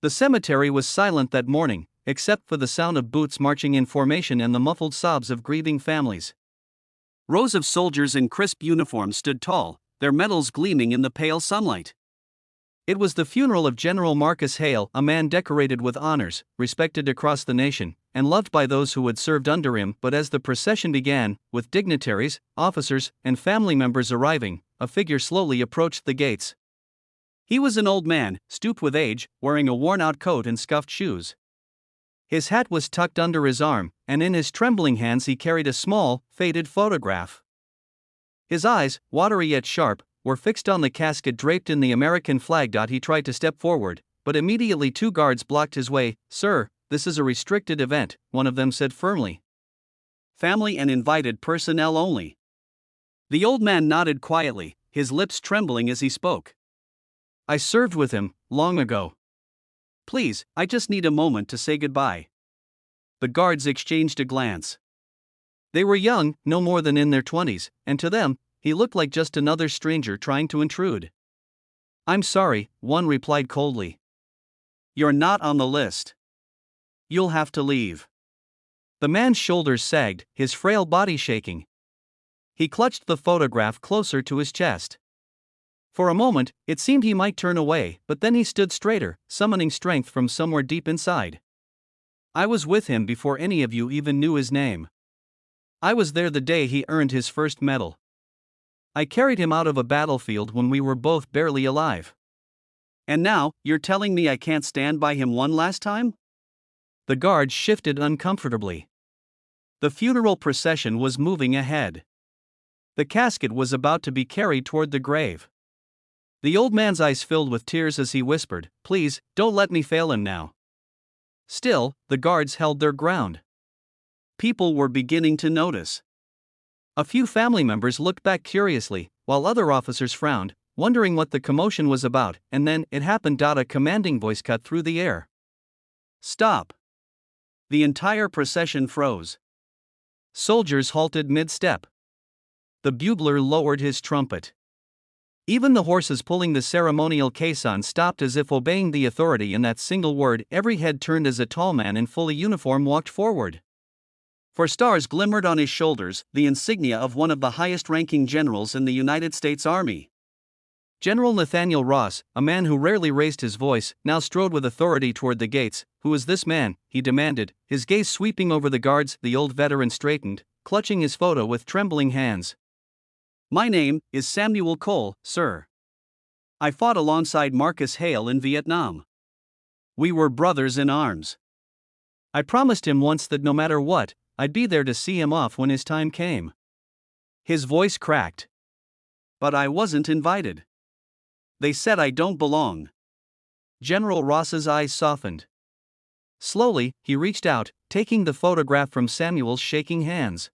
The cemetery was silent that morning, except for the sound of boots marching in formation and the muffled sobs of grieving families. Rows of soldiers in crisp uniforms stood tall, their medals gleaming in the pale sunlight. It was the funeral of General Marcus Hale, a man decorated with honors, respected across the nation, and loved by those who had served under him. But as the procession began, with dignitaries, officers, and family members arriving, a figure slowly approached the gates. He was an old man, stooped with age, wearing a worn-out coat and scuffed shoes. His hat was tucked under his arm, and in his trembling hands he carried a small, faded photograph. His eyes, watery yet sharp, were fixed on the casket draped in the American flag. He tried to step forward, but immediately two guards blocked his way. "Sir, this is a restricted event," one of them said firmly. "Family and invited personnel only." The old man nodded quietly, his lips trembling as he spoke. "I served with him, long ago. Please, I just need a moment to say goodbye." The guards exchanged a glance. They were young, no more than in their 20s, and to them, he looked like just another stranger trying to intrude. "I'm sorry," one replied coldly. "You're not on the list. You'll have to leave." The man's shoulders sagged, his frail body shaking. He clutched the photograph closer to his chest. For a moment, it seemed he might turn away, but then he stood straighter, summoning strength from somewhere deep inside. "I was with him before any of you even knew his name. I was there the day he earned his first medal. I carried him out of a battlefield when we were both barely alive. And now, you're telling me I can't stand by him one last time?" The guard shifted uncomfortably. The funeral procession was moving ahead. The casket was about to be carried toward the grave. The old man's eyes filled with tears as he whispered, "Please, don't let me fail him now." Still, the guards held their ground. People were beginning to notice. A few family members looked back curiously, while other officers frowned, wondering what the commotion was about, and then it happened. A commanding voice cut through the air. "Stop!" The entire procession froze. Soldiers halted mid-step. The bugler lowered his trumpet. Even the horses pulling the ceremonial caisson stopped as if obeying the authority in that single word. Every head turned as a tall man in full uniform walked forward. For stars glimmered on his shoulders, the insignia of one of the highest-ranking generals in the United States Army. General Nathaniel Ross, a man who rarely raised his voice, now strode with authority toward the gates. "Who is this man?" he demanded, his gaze sweeping over the guards. The old veteran straightened, clutching his photo with trembling hands. "My name is Samuel Cole, sir. I fought alongside Marcus Hale in Vietnam. We were brothers in arms. I promised him once that no matter what, I'd be there to see him off when his time came." His voice cracked. "But I wasn't invited. They said I don't belong." General Ross's eyes softened. Slowly, he reached out, taking the photograph from Samuel's shaking hands.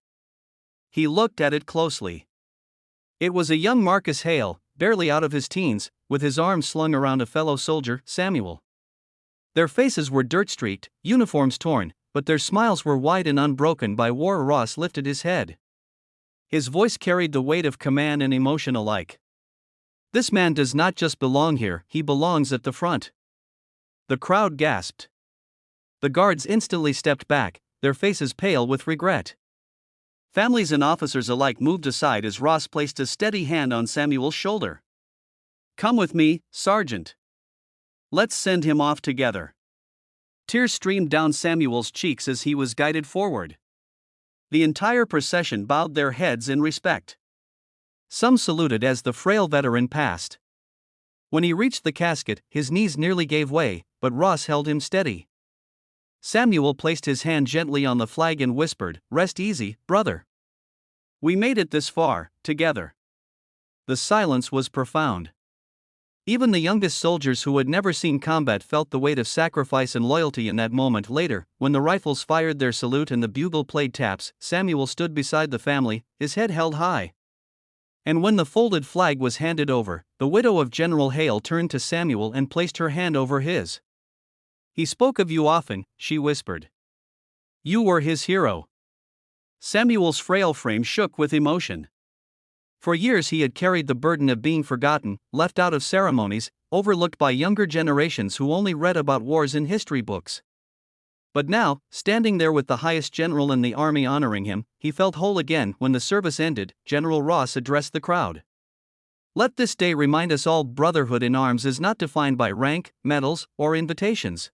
He looked at it closely. It was a young Marcus Hale, barely out of his teens, with his arms slung around a fellow soldier, Samuel. Their faces were dirt-streaked, uniforms torn, but their smiles were wide and unbroken by war. Ross lifted his head. His voice carried the weight of command and emotion alike. "This man does not just belong here, he belongs at the front." The crowd gasped. The guards instantly stepped back, their faces pale with regret. Families and officers alike moved aside as Ross placed a steady hand on Samuel's shoulder. "Come with me, Sergeant. Let's send him off together." Tears streamed down Samuel's cheeks as he was guided forward. The entire procession bowed their heads in respect. Some saluted as the frail veteran passed. When he reached the casket, his knees nearly gave way, but Ross held him steady. Samuel placed his hand gently on the flag and whispered, "Rest easy, brother. We made it this far, together." The silence was profound. Even the youngest soldiers who had never seen combat felt the weight of sacrifice and loyalty in that moment. Later, when the rifles fired their salute and the bugle played taps, Samuel stood beside the family, his head held high. And when the folded flag was handed over, the widow of General Hale turned to Samuel and placed her hand over his. "He spoke of you often," she whispered. "You were his hero." Samuel's frail frame shook with emotion. For years he had carried the burden of being forgotten, left out of ceremonies, overlooked by younger generations who only read about wars in history books. But now, standing there with the highest general in the army honoring him, he felt whole again. When the service ended, General Ross addressed the crowd. Let this day remind us all: brotherhood in arms is not defined by rank, medals, or invitations.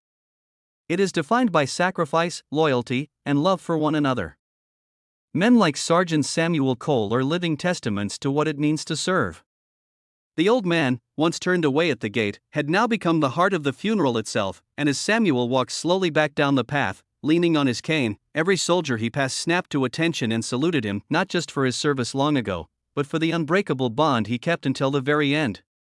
It is defined by sacrifice, loyalty, and love for one another. Men like Sergeant Samuel Cole are living testaments to what it means to serve. The old man, once turned away at the gate, had now become the heart of the funeral itself, and as Samuel walked slowly back down the path, leaning on his cane, every soldier he passed snapped to attention and saluted him, not just for his service long ago, but for the unbreakable bond he kept until the very end.